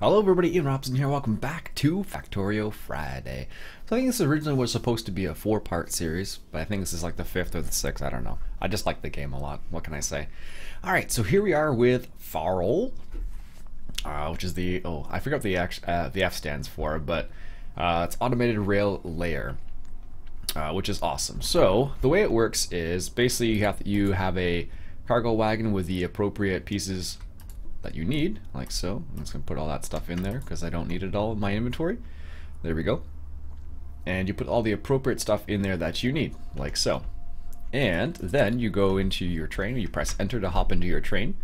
Hello everybody, Ian Robson here. Welcome back to Factorio Friday. So I think this originally was supposed to be a 4-part series, but I think this is like the 5th or the 6th, I don't know. I just like the game a lot, what can I say? Alright, so here we are with FARL, which is the, I forgot what the F stands for, but it's Automated Rail Layer, which is awesome. So the way it works is basically you have a cargo wagon with the appropriate pieces that you need, like so. I'm just gonna put all that stuff in there because I don't need it all in my inventory. There we go. And you put all the appropriate stuff in there that you need, like so. And then you go into your train, you press enter to hop into your train,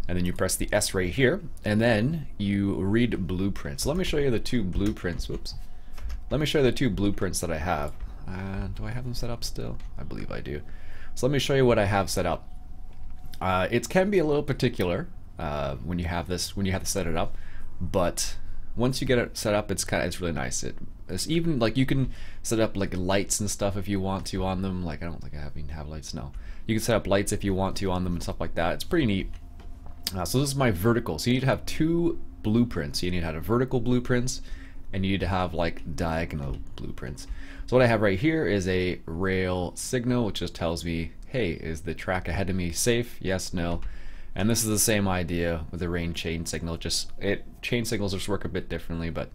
and then you press the S right here, and then you read blueprints. So let me show you the 2 blueprints. Whoops. Let me show you the 2 blueprints that I have. Do I have them set up still? I believe I do. So let me show you what I have set up. It can be a little particular when you have to set it up, but once you get it set up, it's really nice. It's even like you can set up like lights and stuff if you want to on them. Like I don't think I even have lights. No, you can set up lights if you want to on them and stuff like that. It's pretty neat. So this is my vertical. So you need to have 2 blueprints. You need to have vertical blueprints, and you need to have like diagonal blueprints. So what I have right here is a rail signal, which just tells me, hey, is the track ahead of me safe? Yes, no. And this is the same idea with the rain chain signal. Chain signals just work a bit differently, but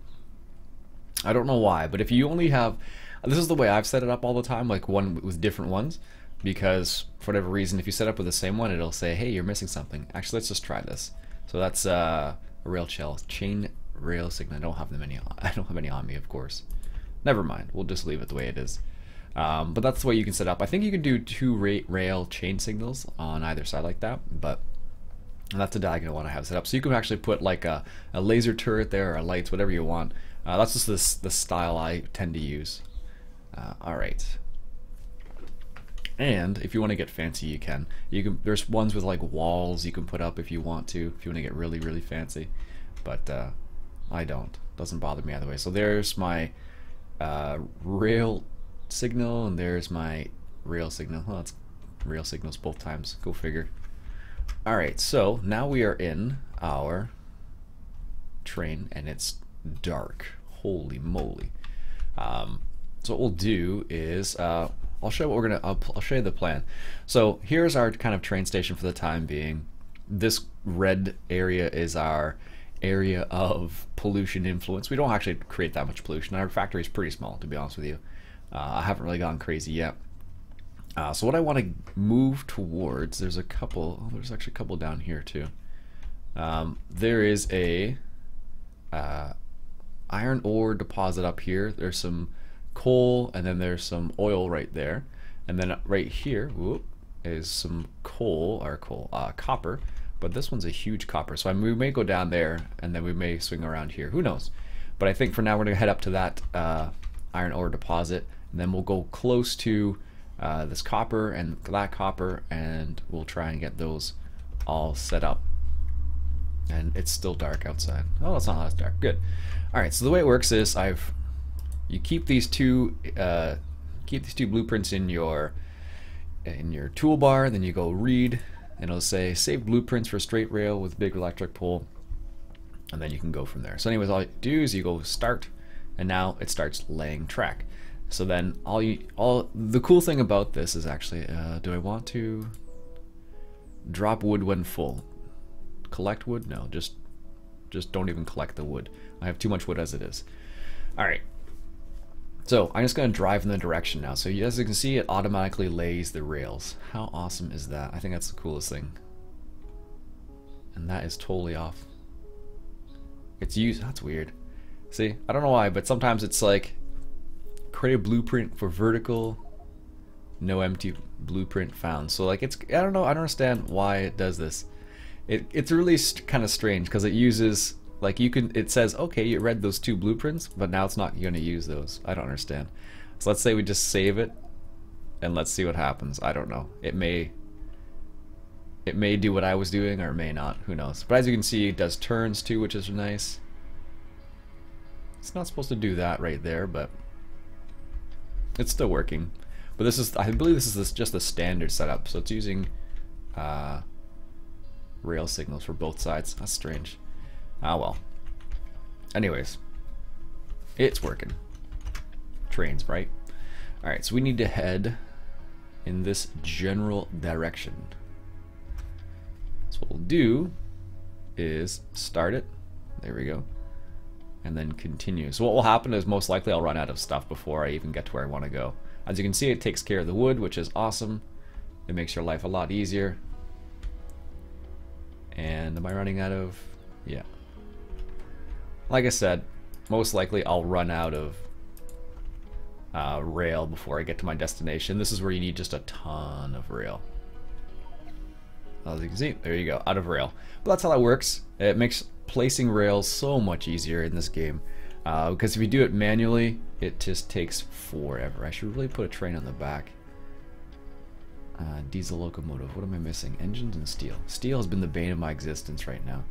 I don't know why. But if you only have, this is the way I've set it up all the time, like one with different ones, because for whatever reason, if you set up with the same one, it'll say, hey, you're missing something. Actually, let's just try this. So that's a rail chain rail signal. I don't have any on me, of course. Never mind. We'll just leave it the way it is. But that's the way you can set up. I think you can do 2 rail chain signals on either side like that, but that's a diagonal one I have set up. So you can actually put like a laser turret there, or lights, whatever you want. That's just the style I tend to use. Alright. And if you want to get fancy, you can. There's ones with like walls you can put up if you want to get really, really fancy. But I don't. Doesn't bother me either way. So there's my rail signal, and there's my rail signal. Oh, it's rail signals both times. Go figure. Alright, so now we are in our train, and it's dark. Holy moly. So what we'll do is I'll show you I'll show you the plan. So here's our kind of train station for the time being. This red area is our area of pollution influence. We don't actually create that much pollution. Our factory is pretty small, to be honest with you. I haven't really gone crazy yet. So what I want to move towards, there's actually a couple down here too. There is a iron ore deposit up here. There's some coal, and then there's some oil right there. And then right here, is some copper. But this one's a huge copper, so we may go down there, and then we may swing around here. Who knows? But I think for now we're going to head up to that iron ore deposit, and then we'll go close to this copper and that copper, and we'll try and get those all set up. And it's still dark outside. Oh, it's not that dark. Good. All right. So the way it works is you keep these two blueprints in your toolbar. Then you go read, and it'll say save blueprints for straight rail with big electric pole, and then you can go from there. So anyways, all you do is you go start, and now it starts laying track. So then the cool thing about this is actually, do I want to drop wood when full? Collect wood? No, just don't even collect the wood. I have too much wood as it is. Alright. So I'm just going to drive in the direction now. So as you can see, it automatically lays the rails. How awesome is that? I think that's the coolest thing. And that is totally off. That's weird. See, I don't know why, but sometimes it's like create a blueprint for vertical, no empty blueprint found. So like I don't know, I don't understand why it does this. It's really kind of strange because it uses it says, okay, you read those 2 blueprints, but now it's not going to use those. I don't understand. So let's say we just save it, and let's see what happens. I don't know. It may do what I was doing, or it may not. Who knows? But as you can see, it does turns too, which is nice. It's not supposed to do that right there, but it's still working. But I believe this is just the standard setup, so it's using rail signals for both sides. That's strange. Ah well. Anyways, it's working. Trains, right? Alright, so we need to head in this general direction. So what we'll do is start it. There we go. And then continue. So what will happen is most likely I'll run out of stuff before I even get to where I want to go. As you can see, it takes care of the wood, which is awesome. It makes your life a lot easier. And am I running out of... yeah. Like I said, most likely I'll run out of rail before I get to my destination. This is where you need just a ton of rail. As you can see, there you go, out of rail. But that's how that works. It makes placing rails so much easier in this game. Because if you do it manually, it just takes forever. I should really put a train on the back. Diesel locomotive. What am I missing? Engines and steel. Steel has been the bane of my existence right now.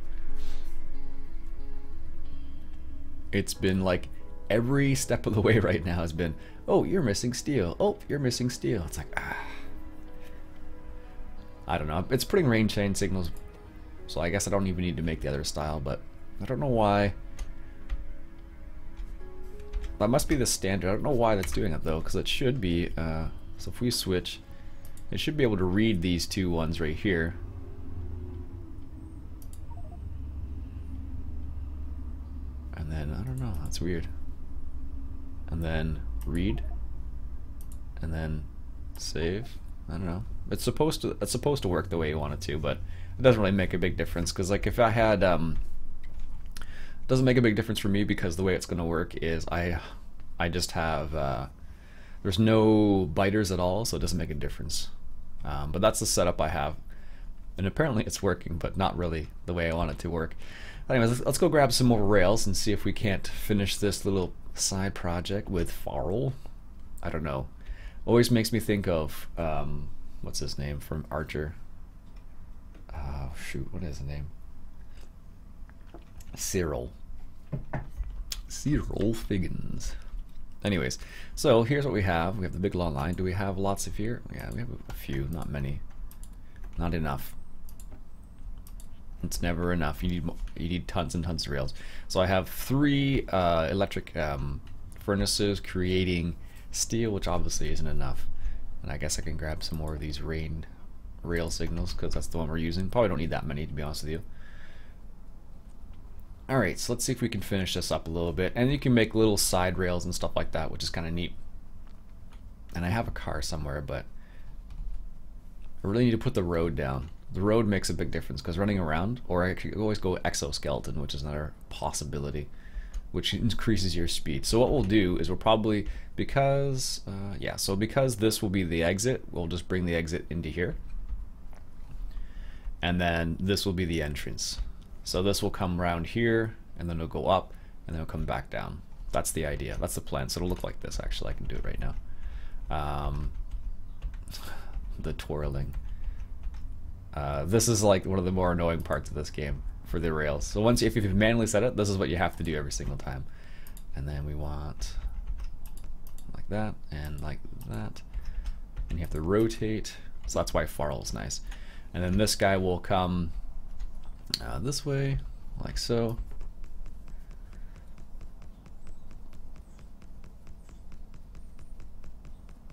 It's been like every step of the way right now has been, oh, you're missing steel. Oh, you're missing steel. It's like, I don't know. It's putting rain chain signals, so I guess I don't even need to make the other style, but I don't know why. That must be the standard. I don't know why that's doing it though, because it should be, so if we switch, it should be able to read these two ones right here. And then, I don't know, that's weird. And then read, and then save. I don't know. It's supposed to work the way you want it to, but it doesn't really make a big difference. Because like if I had, it doesn't make a big difference for me because the way it's going to work is I just have there's no biters at all, so it doesn't make a difference. But that's the setup I have, and apparently it's working, but not really the way I want it to work. Anyways, let's go grab some more rails and see if we can't finish this little side project with FARL. I don't know. Always makes me think of what's his name from Archer? Oh shoot, what is his name? Cyril Figgins. Anyways, so here's what we have. We have the big long line. Do we have lots of here? Yeah, we have a few, not many. Not enough. It's never enough. You need tons and tons of rails. So I have 3 electric furnaces creating steel, which obviously isn't enough. And I guess I can grab some more of these rail signals because that's the one we're using. Probably don't need that many, to be honest with you. Alright, so let's see if we can finish this up a little bit. And you can make little side rails and stuff like that, which is kind of neat. And I have a car somewhere, but I really need to put the road down. The road makes a big difference because running around, or I could always go exoskeleton, which is another possibility, which increases your speed. So what we'll do is we'll probably, because this will be the exit, we'll just bring the exit into here. And then this will be the entrance. So this will come around here, and then it'll go up, and then it'll come back down. That's the idea. That's the plan. So it'll look like this, actually. I can do it right now. The twirling. This is like one of the more annoying parts of this game for the rails. So once, if you've manually set it, this is what you have to do every single time. And then we want like that, and like that. And you have to rotate. So that's why FARL is nice. And then this guy will come this way, like so.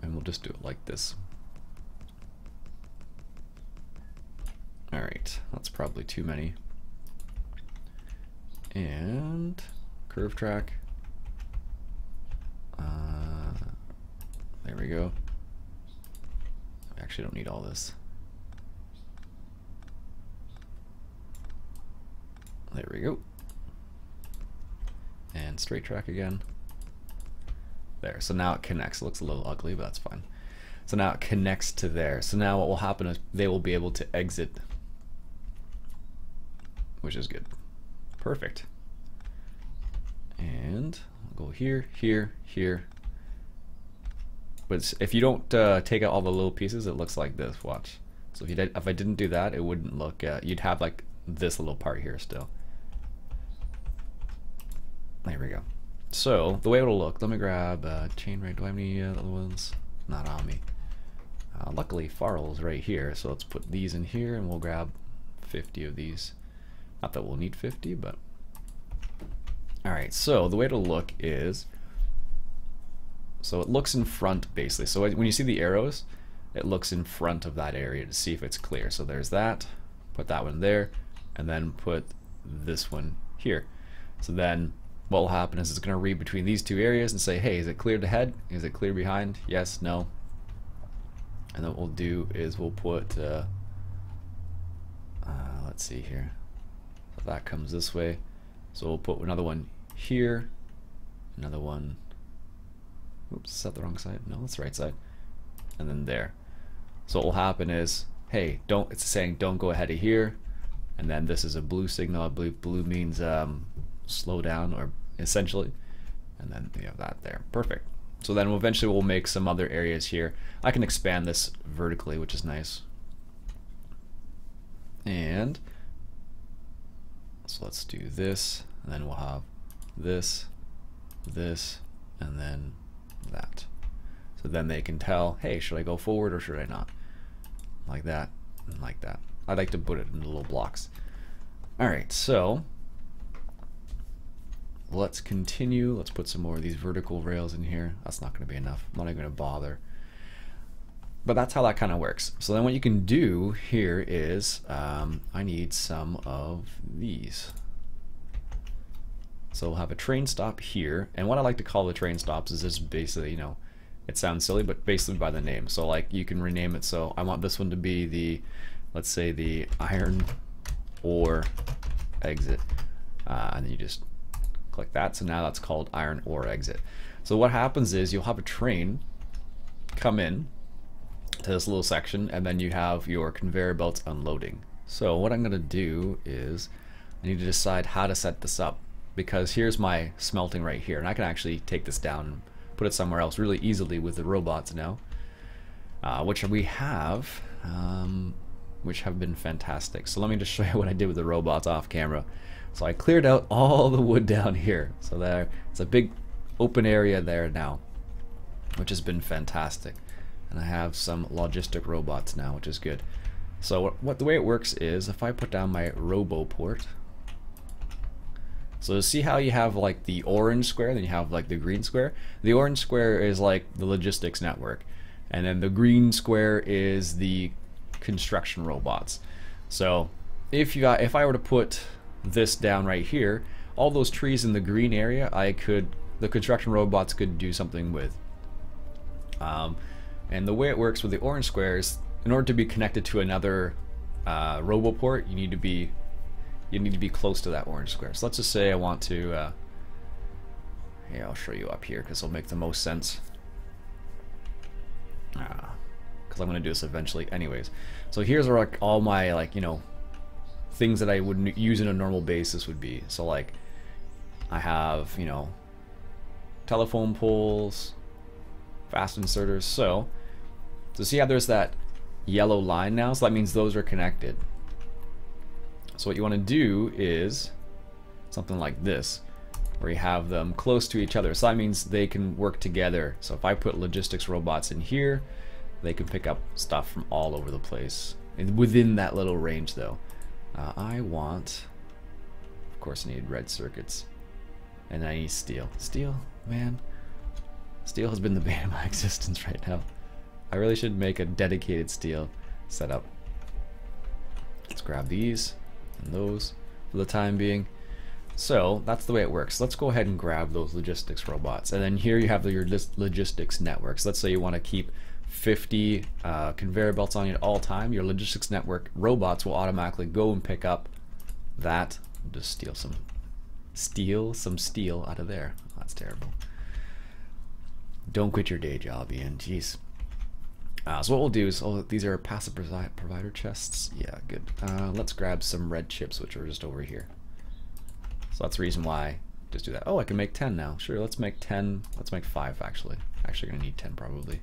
And we'll just do it like this. Alright, that's probably too many. And curve track. There we go. I actually don't need all this. There we go. And straight track again. There, so now it connects. It looks a little ugly, but that's fine. So now it connects to there. So now what will happen is they will be able to exit, which is good. Perfect. And I'll go here, here, here. But if you don't take out all the little pieces, it looks like this. Watch. So if I didn't do that, it wouldn't look. You'd have like this little part here still. There we go. So the way it'll look. Let me grab chain right. Do I have any other ones? Not on me. Luckily, FARL is right here. So let's put these in here, and we'll grab 50 of these. Not that we'll need 50, but Alright, so the way to look is, so it looks in front basically. So when you see the arrows, it looks in front of that area to see if it's clear. So there's that, put that one there, and then put this one here. So then what will happen is it's going to read between these two areas and say, hey, is it cleared ahead? Is it clear behind? Yes, no. And then what we'll do is we'll put, let's see here. So that comes this way. So we'll put another one here, another one, oops, is that the wrong side? No, that's the right side. And then there. So what will happen is, hey, it's saying don't go ahead of here. And then this is a blue signal. I believe blue means slow down, or essentially. And then we have that there. Perfect. So then eventually we'll make some other areas here. I can expand this vertically, which is nice. And so let's do this, and then we'll have this, this, and then that. So then they can tell, hey, should I go forward or should I not? Like that, and like that. I like to put it in little blocks. Alright, so let's continue. Let's put some more of these vertical rails in here. That's not going to be enough. I'm not even going to bother. But that's how that kind of works. So then what you can do here is, I need some of these. So we'll have a train stop here. And what I like to call the train stops is just basically, you know, it sounds silly, but basically by the name. So like you can rename it. So I want this one to be the, let's say the iron ore exit. And then you just click that. So now that's called iron ore exit. So what happens is you'll have a train come in to this little section, and then you have your conveyor belts unloading. So what I'm going to do is I need to decide how to set this up, because here's my smelting right here, and I can actually take this down and put it somewhere else really easily with the robots now, which we have, which have been fantastic. So let me just show you what I did with the robots off camera. So I cleared out all the wood down here, so there it's a big open area there now, which has been fantastic. And I have some logistic robots now, which is good. So what the way it works is, if I put down my robo port, so see how you have like the orange square, then you have like the green square. The orange square is like the logistics network, and then the green square is the construction robots. So if I were to put this down right here, all those trees in the green area, the construction robots could do something with. And the way it works with the orange squares, in order to be connected to another RoboPort, you need to be close to that orange square. So let's just say I want to. Here, I'll show you up here because it'll make the most sense. Because I'm going to do this eventually, anyways. So here's where like all my things that I would use on a normal basis would be. So like I have telephone poles, fast inserters. So see how there's that yellow line now? So that means those are connected. So what you want to do is something like this, where you have them close to each other. So that means they can work together. So if I put logistics robots in here, they can pick up stuff from all over the place. And within that little range though. I want, of course I need red circuits. And I need steel. Steel, man. Steel has been the bane of my existence right now. I really should make a dedicated steel setup. Let's grab these and those for the time being. So that's the way it works. Let's go ahead and grab those logistics robots. And then here you have your logistics networks. Let's say you want to keep 50 conveyor belts on you at all time. Your logistics network robots will automatically go and pick up that. Just steal some steel out of there. Oh, that's terrible. Don't quit your day job, Ian. Jeez. So what we'll do is, these are passive provider chests. Yeah, good. Let's grab some red chips, which are just over here. So that's the reason why I just do that. Oh, I can make 10 now. Sure, let's make 10. Let's make 5 actually. Actually gonna need 10 probably.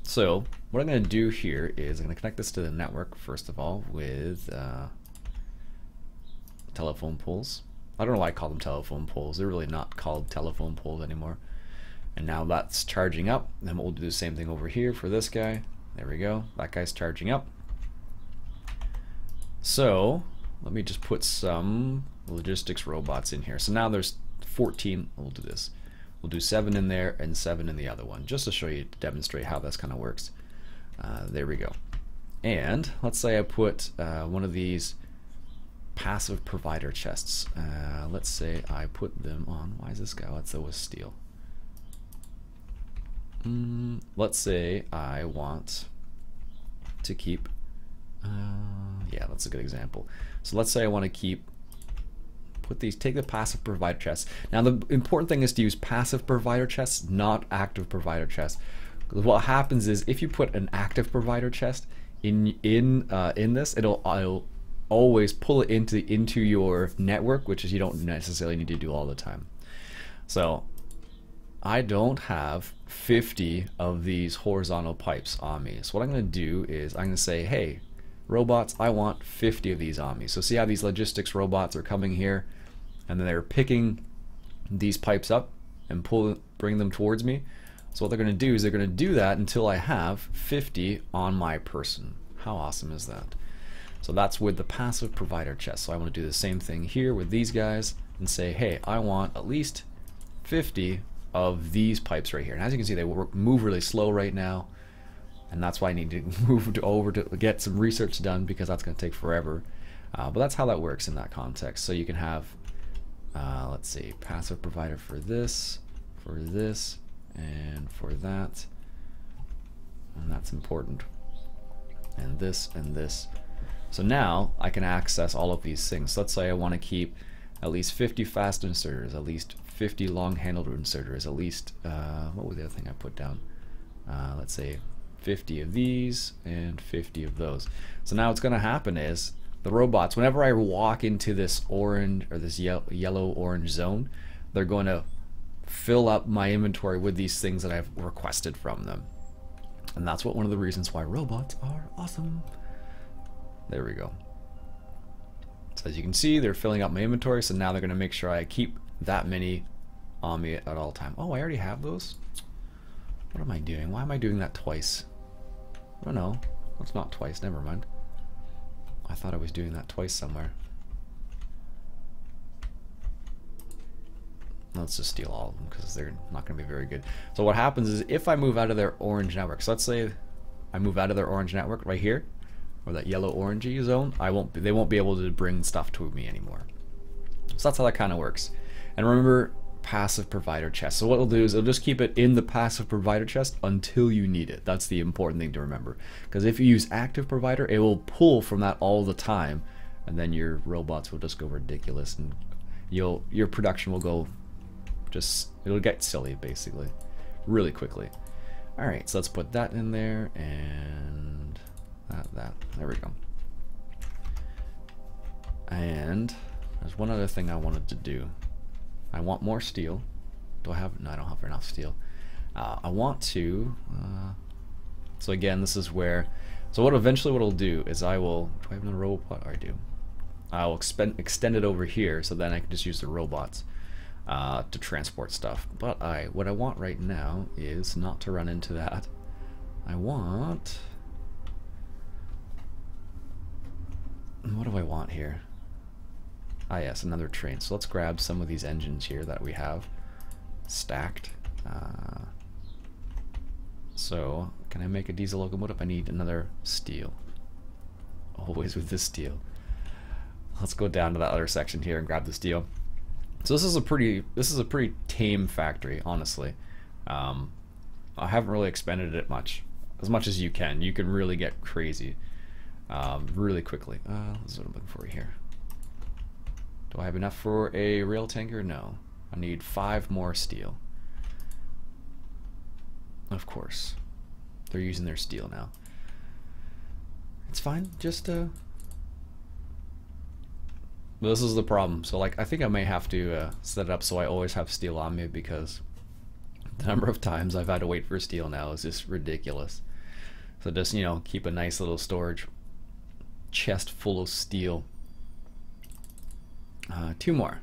So what I'm gonna do here is I'm gonna connect this to the network first of all with telephone poles. I don't know why I call them telephone poles. They're really not called telephone poles anymore. And now that's charging up. And then we'll do the same thing over here for this guy. There we go. That guy's charging up. So let me just put some logistics robots in here. So now there's 14. We'll do this. We'll do 7 in there and 7 in the other one, just to show you, to demonstrate how this kind of works. There we go. And let's say I put one of these passive provider chests. Let's say I put them on. Why is this guy? Let's say it was steel. Let's say I want to keep. Yeah, that's a good example. So let's say I want to take the passive provider chests. Now the important thing is to use passive provider chests, not active provider chests. What happens is if you put an active provider chest in this, it'll always pull it into your network, which is you don't necessarily need to do all the time. So I don't have 50 of these horizontal pipes on me. So what I'm going to do is I'm going to say, hey, robots, I want 50 of these on me. So see how these logistics robots are coming here, and then they're picking these pipes up and bring them towards me. So what they're going to do is they're going to do that until I have 50 on my person. How awesome is that? So that's with the passive provider chest. So I want to do the same thing here with these guys and say, hey, I want at least 50 of these pipes right here. And as you can see, they move really slow right now, and that's why I need to move over to get some research done, because that's going to take forever. But that's how that works in that context. So you can have, let's see, passive provider for this, and for that, and that's important, and this and this. So now I can access all of these things. So let's say I want to keep at least 50 fast inserters, at least 50 long-handled inserters, at least, what was the other thing I put down? Let's say 50 of these and 50 of those. So now what's going to happen is the robots, whenever I walk into this orange or this yellow-orange zone, they're going to fill up my inventory with these things that I've requested from them. And that's one of the reasons why robots are awesome. There we go. So as you can see, they're filling up my inventory, so now they're going to make sure I keep that many on me at all time. Oh, I already have those? What am I doing? Why am I doing that twice? Oh no, that's not twice, never mind. I thought I was doing that twice somewhere. Let's just steal all of them because they're not going to be very good. So what happens is if I move out of their orange network, so let's say I move out of their orange network right here, or that yellow-orangey zone, they won't be able to bring stuff to me anymore. So that's how that kind of works. And remember, passive provider chest. So what it'll do is it'll just keep it in the passive provider chest until you need it. That's the important thing to remember. Because if you use active provider, it will pull from that all the time, and then your robots will just go ridiculous, and your production will go it'll get silly basically, really quickly. All right, so let's put that in there, and that. There we go. And there's one other thing I wanted to do. I want more steel. Do I have? No, I don't have enough steel. I want to. So again, this is where. So what I'll do is I will. Do I have another robot? I do. I will extend it over here, so then I can just use the robots to transport stuff. But what I want right now is not to run into that. I want. What do I want here? Ah, yes, another train. So let's grab some of these engines here that we have stacked. So can I make a diesel locomotive? I need another steel. Always with this steel. Let's go down to that other section here and grab the steel. So this is a pretty tame factory, honestly. I haven't really expanded it as much as you can. You can really get crazy really quickly. This is what I'm looking for here. Do I have enough for a rail tanker? No. I need 5 more steel. Of course. They're using their steel now. It's fine. Just this is the problem. So like I think I may have to set it up so I always have steel on me, because the number of times I've had to wait for steel now is just ridiculous. So just, you know, keep a nice little storage chest full of steel. 2 more,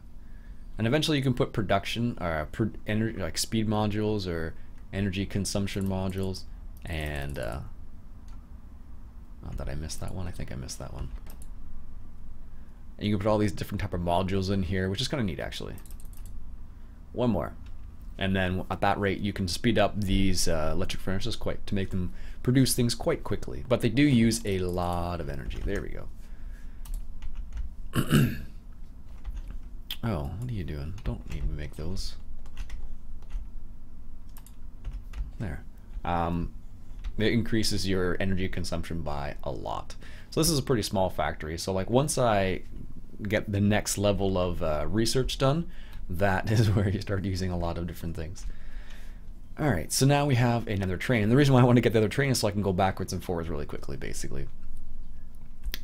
and eventually you can put production or energy, like speed modules or energy consumption modules. And oh, did I miss that one? I think I missed that one. And you can put all these different type of modules in here, which is kind of neat actually. One more. And then at that rate you can speed up these electric furnaces quite to make them produce things quite quickly. But they do use a lot of energy. There we go. Oh, what are you doing? Don't need to make those. There. It increases your energy consumption by a lot. So this is a pretty small factory. So like once I get the next level of research done, that is where you start using a lot of different things. Alright, so now we have another train. And the reason why I want to get the other train is so I can go backwards and forwards really quickly, basically.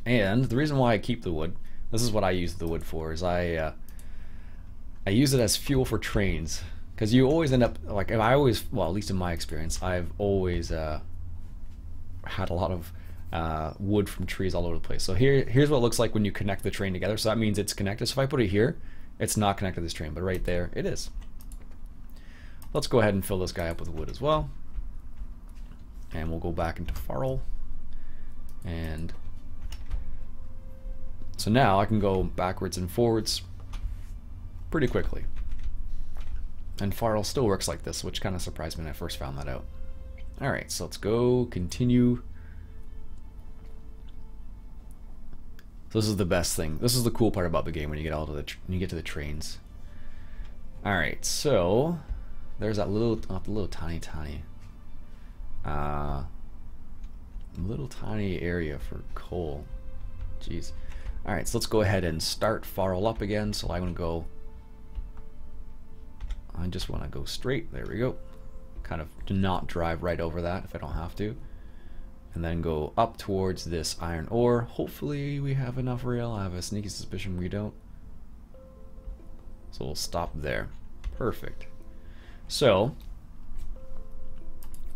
And the reason why I keep the wood, this is what I use the wood for, is I use it as fuel for trains. Because you always end up, like, well, at least in my experience, I've always had a lot of wood from trees all over the place. So here's what it looks like when you connect the train together. So that means it's connected. So if I put it here, it's not connected to this train, but right there it is. Let's go ahead and fill this guy up with wood as well. And we'll go back into FARL. And so now I can go backwards and forwards pretty quickly. And FARL still works like this, which kind of surprised me when I first found that out. Alright, so let's go continue. So this is the best thing. This is the cool part about the game when you get all to to the trains. Alright, so there's that little tiny area for coal. Jeez. Alright, so let's go ahead and start FARL up again. So I'm gonna go, I just want to go straight. There we go. Kind of do not drive right over that if I don't have to. And then go up towards this iron ore. Hopefully we have enough rail. I have a sneaky suspicion we don't. So we'll stop there. Perfect. So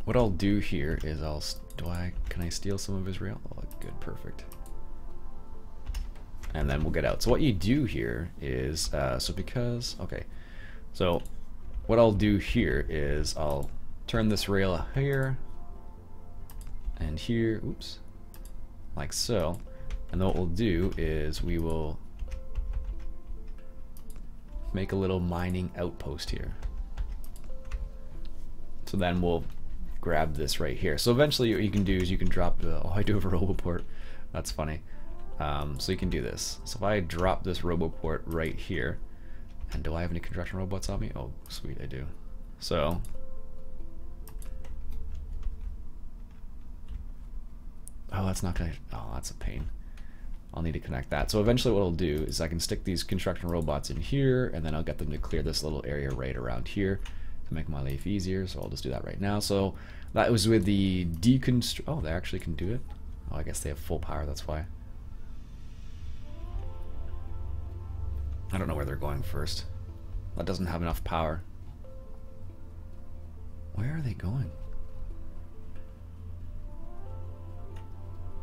what I'll do here is can I steal some of his rail? Oh, good, perfect. And then we'll get out. So what you do here is so what I'll do here is I'll turn this rail here and here, oops, like so. And then what we'll do is we will make a little mining outpost here. So then we'll grab this right here. So eventually what you can do is you can drop the, oh, I do have a roboport. That's funny. So you can do this. So if I drop this roboport right here, and do I have any construction robots on me? Oh, sweet, I do. So oh, that's not gonna, oh, that's a pain. I'll need to connect that. So eventually what I'll do is I can stick these construction robots in here, and then I'll get them to clear this little area right around here to make my life easier. So I'll just do that right now. So that was with the deconstruct. Oh, they actually can do it. Oh, I guess they have full power, that's why. I don't know where they're going first. That doesn't have enough power. Where are they going?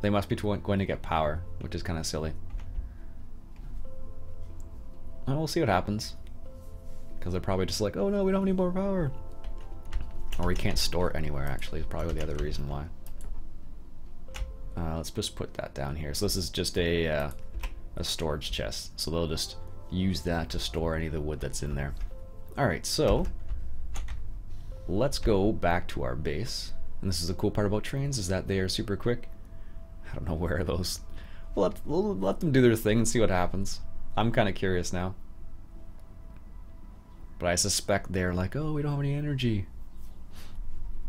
They must be going to get power, which is kind of silly. Well, we'll see what happens. Because they're probably just like, oh no, we don't have any more power. Or we can't store it anywhere, actually, is probably the other reason why. Let's just put that down here. So this is just a storage chest. So they'll just use that to store any of the wood that's in there. Alright, so let's go back to our base. And this is the cool part about trains, is that they are super quick. I don't know where those... We'll let them do their thing and see what happens. I'm kind of curious now. But I suspect they're like, oh, we don't have any energy.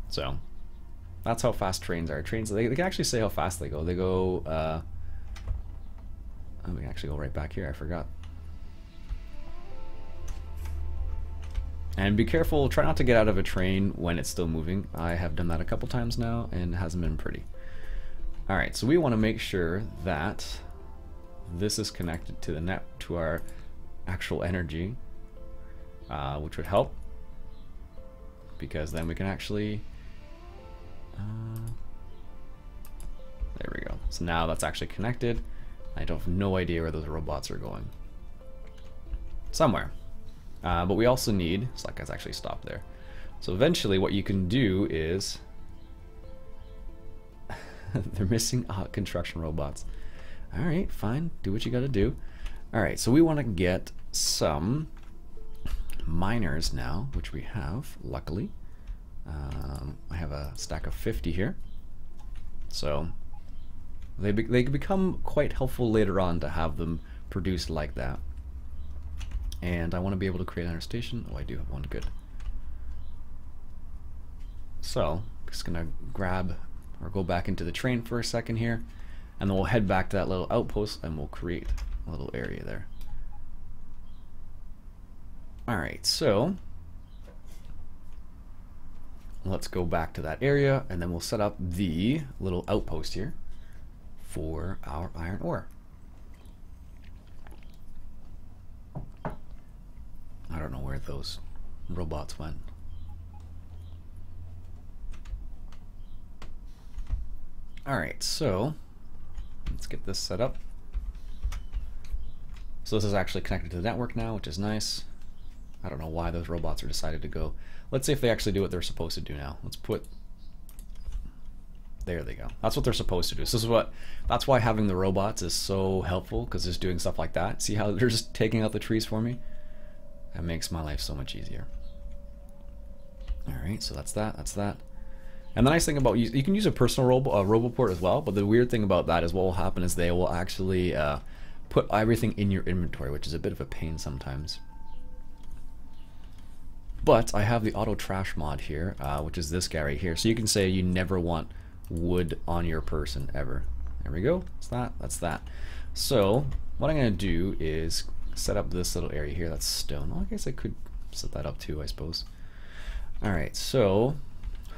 So, that's how fast trains are. Trains, they can actually say how fast they go. They go, oh, we can actually go right back here, I forgot. And be careful, try not to get out of a train when it's still moving. I have done that a couple times now, and it hasn't been pretty. Alright, so we want to make sure that this is connected to the net, to our actual energy, which would help, because then we can actually, there we go. So now that's actually connected. I don't have no idea where those robots are going. Somewhere. But we also need, so like let's actually stop there. So eventually what you can do is, they're missing construction robots. Alright, fine, do what you gotta do. Alright, so we want to get some miners now, which we have, luckily. I have a stack of 50 here. So they can become quite helpful later on to have them produced like that. And I want to be able to create another station. Oh, I do have one, good. So, just gonna grab or go back into the train for a second here, and then we'll head back to that little outpost and we'll create a little area there. Alright, so let's go back to that area and then we'll set up the little outpost here for our iron ore. I don't know where those robots went. Alright, so let's get this set up. So this is actually connected to the network now, which is nice. I don't know why those robots are decided to go. Let's see if they actually do what they're supposed to do now. Let's put... There they go. That's what they're supposed to do. So this is what... That's why having the robots is so helpful, because it's doing stuff like that. See how they're just taking out the trees for me? That makes my life so much easier. Alright, so that's that, that's that. And the nice thing about you can use a personal roboport as well, but the weird thing about that is what will happen is they will actually put everything in your inventory, which is a bit of a pain sometimes. But I have the auto trash mod here, which is this guy right here. So you can say you never want wood on your person ever. There we go. That's that. That's that. So what I'm going to do is set up this little area here. That's stone. Well, I guess I could set that up too, I suppose. All right. So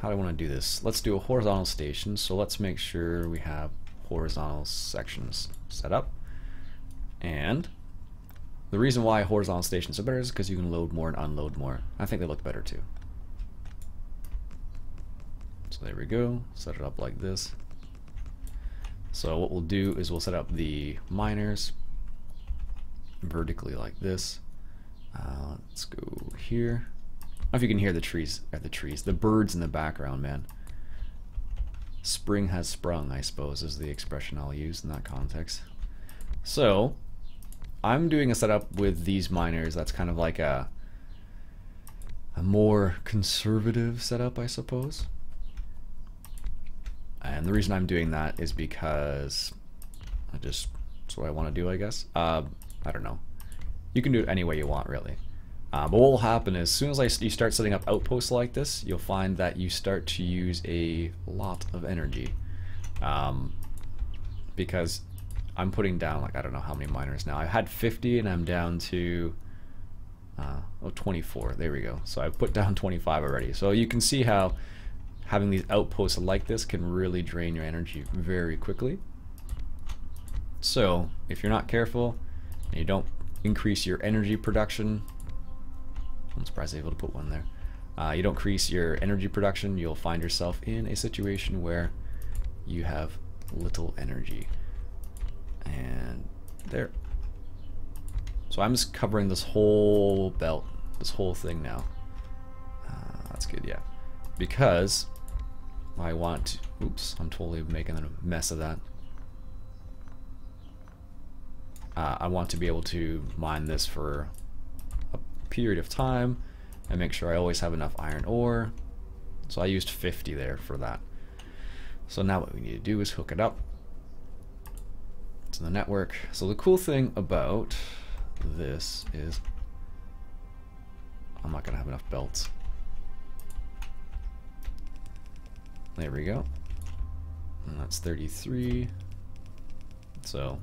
how do I want to do this? Let's do a horizontal station. So let's make sure we have horizontal sections set up. And the reason why horizontal stations are better is because you can load more and unload more. I think they look better too. So there we go. Set it up like this. So what we'll do is we'll set up the miners vertically like this. Let's go here. I don't know if you can hear the birds in the background, man. Spring has sprung, I suppose, is the expression I'll use in that context. So I'm doing a setup with these miners that's kind of like a more conservative setup, I suppose. And the reason I'm doing that is because that's what I want to do, I guess. I don't know. You can do it any way you want, really. But what will happen is, as soon as you start setting up outposts like this, you'll find that you start to use a lot of energy. Because I'm putting down, like, I don't know how many miners now. I had 50 and I'm down to 24. There we go. So I've put down 25 already. So you can see how having these outposts like this can really drain your energy very quickly. So if you're not careful and you don't increase your energy production, I'm surprised I'm able to put one there. You don't increase your energy production, you'll find yourself in a situation where you have little energy. And there. So I'm just covering this whole belt, this whole thing now. That's good, yeah. Because I want to, oops, I'm totally making a mess of that. I want to be able to mine this for a period of time and make sure I always have enough iron ore. So I used 50 there for that. So now what we need to do is hook it up to the network. So the cool thing about this is I'm not gonna have enough belts. There we go. And that's 33. So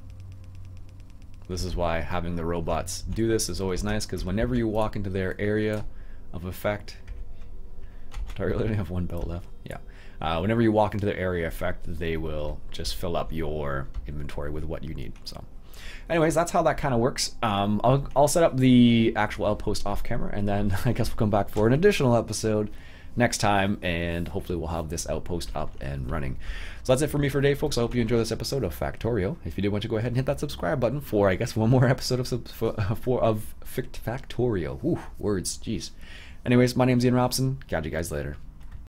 this is why having the robots do this is always nice, because whenever you walk into their area of effect, do I really only have one belt left? Yeah. Whenever you walk into their area effect, they will just fill up your inventory with what you need. So anyways, that's how that kind of works. I'll set up the actual outpost off camera, and then I guess we'll come back for an additional episode next time, and hopefully we'll have this outpost up and running. So that's it for me for today, folks. I hope you enjoyed this episode of Factorio. If you did, want to go ahead and hit that subscribe button for, I guess, one more episode of Factorio. Ooh, words, jeez. Anyways, my name's Iain Robson. Catch you guys later.